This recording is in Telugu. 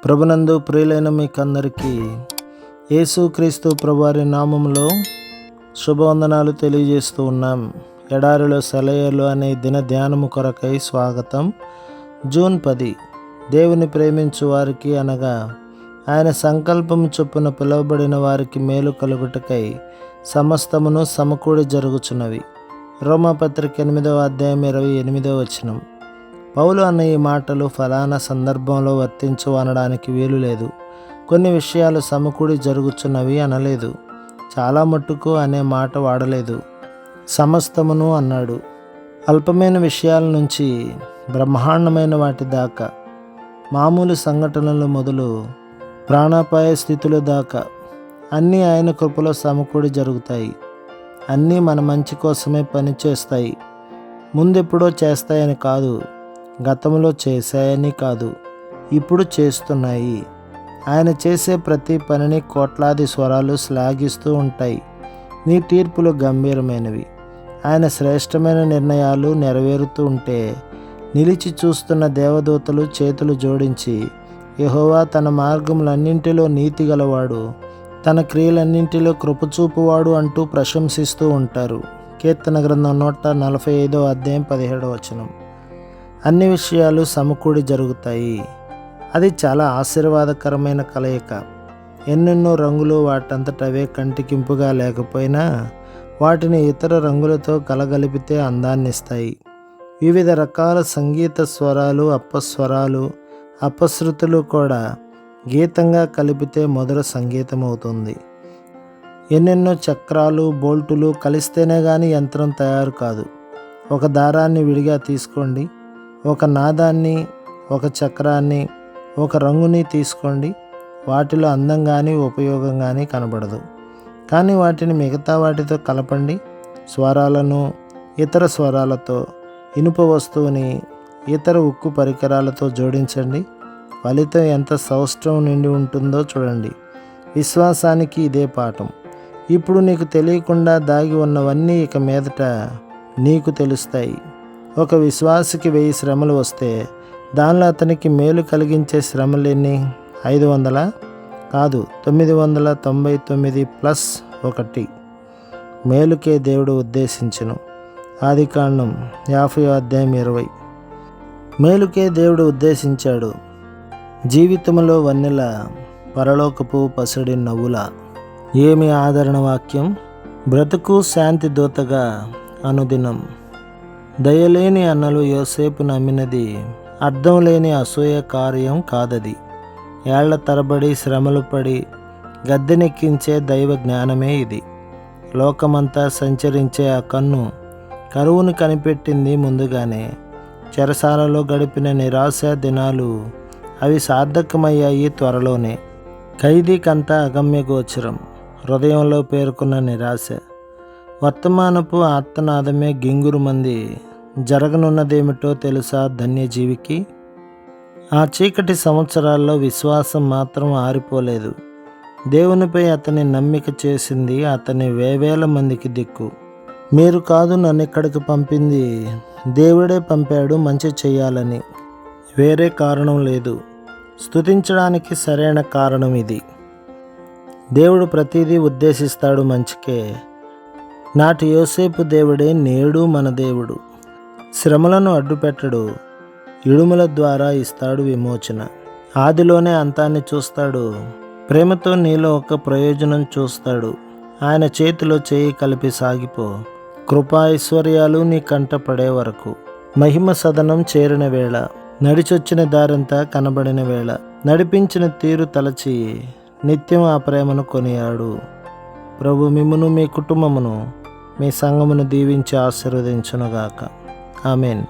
ప్రభునందు ప్రియులైన మీకందరికీ యేసుక్రీస్తు ప్రభువారి నామములో శుభవందనాలు తెలియజేస్తూ ఉన్నాం. ఎడారిలో సెలయేర్లు అనే దిన ధ్యానము కొరకై స్వాగతం. జూన్ 10. దేవుని ప్రేమించు వారికి అనగా ఆయన సంకల్పము చొప్పున పిలువబడిన వారికి మేలు కలుగుటకై సమస్తమును సమకూడి జరుగుచున్నవి. రోమాపత్రిక 8వ అధ్యాయం 28వ వచనం. పౌలు అన్న ఈ మాటలు ఫలానా సందర్భంలో వర్తించు అనడానికి వీలు లేదు. కొన్ని విషయాలు సమకూడి జరుగుచున్నవి అనలేదు. చాలా మట్టుకు అనే మాట వాడలేదు. సమస్తమును అన్నాడు. అల్పమైన విషయాల నుంచి బ్రహ్మాండమైన వాటి దాకా, మామూలు సంఘటనలు మొదలు ప్రాణాపాయ స్థితుల దాకా అన్నీ ఆయన కృపలో సమకూడి జరుగుతాయి. అన్నీ మన మంచి కోసమే పనిచేస్తాయి. ముందెప్పుడో చేస్తాయని కాదు, గతంలో చేశాయని కాదు, ఇప్పుడు చేస్తున్నాయి. ఆయన చేసే ప్రతి పనిని కోట్లాది స్వరాలు శ్లాఘిస్తూ ఉంటాయి. నీ తీర్పులు గంభీరమైనవి. ఆయన శ్రేష్టమైన నిర్ణయాలు నెరవేరుతూ ఉంటే నిలిచి చూస్తున్న దేవదూతలు చేతులు జోడించి, యెహోవా తన మార్గములన్నింటిలో నీతి గలవాడు, తన క్రియలన్నింటిలో కృపచూపువాడు అంటూ ప్రశంసిస్తూ ఉంటారు. కీర్తన గ్రంథం 145వ అధ్యాయం 17వ వచనం. అన్ని విషయాలు సమకూడి జరుగుతాయి. అది చాలా ఆశీర్వాదకరమైన కలయిక. ఎన్నెన్నో రంగులు వాటంతటవే కంటికింపుగా లేకపోయినా వాటిని ఇతర రంగులతో కలగలిపితే అందాన్నిస్తాయి. వివిధ రకాల సంగీత స్వరాలు, అపస్వరాలు, అపశృతులు కూడా గీతంగా కలిపితే మధుర సంగీతం అవుతుంది. ఎన్నెన్నో చక్రాలు, బోల్టులు కలిస్తేనే కానీ యంత్రం తయారు కాదు. ఒక దారాన్ని విడిగా తీసుకోండి, ఒక నాదాన్ని, ఒక చక్రాన్ని, ఒక రంగుని తీసుకోండి. వాటిలో అందం కానీ ఉపయోగం కానీ కనబడదు. కానీ వాటిని మిగతా వాటితో కలపండి. స్వరాలను ఇతర స్వరాలతో, ఇనుప వస్తువుని ఇతర ఉక్కు పరికరాలతో జోడించండి. ఫలితం ఎంత సౌష్ఠవం నిండి ఉంటుందో చూడండి. విశ్వాసానికి ఇదే పాఠం. ఇప్పుడు నీకు తెలియకుండా దాగి ఉన్నవన్నీ ఇక మీదట నీకు తెలుస్తాయి. ఒక విశ్వాసికి 1000 శ్రమలు వస్తే దానిలో అతనికి మేలు కలిగించే శ్రమలెన్ని? 500 కాదు, 999 ప్లస్ 1 మేలుకే దేవుడు ఉద్దేశించును. ఆదికాండం 50వ అధ్యాయం 20. మేలుకే దేవుడు ఉద్దేశించాడు. జీవితంలో వన్నెల, పరలోకపు పసిడి నవ్వుల. ఏమి ఆదరణ వాక్యం! బ్రతుకు శాంతి దూతగా అనుదినం. దయలేని అన్నలు యోసేపు నమ్మినది అర్థం లేని అసూయ కార్యం కాదది. ఏళ్ల తరబడి శ్రమలు పడి గద్దెనెక్కించే దైవ జ్ఞానమే ఇది. లోకమంతా సంచరించే ఆ కన్ను కరువును కనిపెట్టింది ముందుగానే. చెరసాలలో గడిపిన నిరాశ దినాలు అవి సార్థకమయ్యాయి త్వరలోనే. ఖైదీకంతా అగమ్య గోచరం. హృదయంలో పేరుకున్న నిరాశ, వర్తమానపు ఆర్తనాదమే గింగురుమంది. జరగనున్నదేమిటో తెలుసా ధన్యజీవికి? ఆ చీకటి సంవత్సరాల్లో విశ్వాసం మాత్రం ఆరిపోలేదు. దేవునిపై అతని నమ్మిక చేసింది అతని వేవేల మందికి దిక్కు. మీరు కాదు నన్ను ఇక్కడికి పంపింది, దేవుడే పంపాడు మంచి చెయ్యాలని. వేరే కారణం లేదు. స్తుతించడానికి సరైన కారణం ఇది. దేవుడు ప్రతిదీ ఉద్దేశిస్తాడు మంచికే. నాటి యోసేపు దేవుడే నేడు మన దేవుడు. శ్రమలను అడ్డుపెట్టడు, ఇడుముల ద్వారా ఇస్తాడు విమోచన. ఆదిలోనే అంతాన్ని చూస్తాడు. ప్రేమతో నీలో ఒక ప్రయోజనం చూస్తాడు. ఆయన చేతిలో చేయి కలిపి సాగిపో. కృపా ఐశ్వర్యాలు నీ కంట పడే వరకు. మహిమ సదనం చేరిన వేళ, నడిచొచ్చిన దారంతా కనబడిన వేళ, నడిపించిన తీరు తలచి నిత్యం ఆ ప్రేమను కొనియాడు. ప్రభు మిమ్మును, మీ కుటుంబమును, మీ సంఘమును దీవించి ఆశీర్వదించునుగాక. ఆమేన్.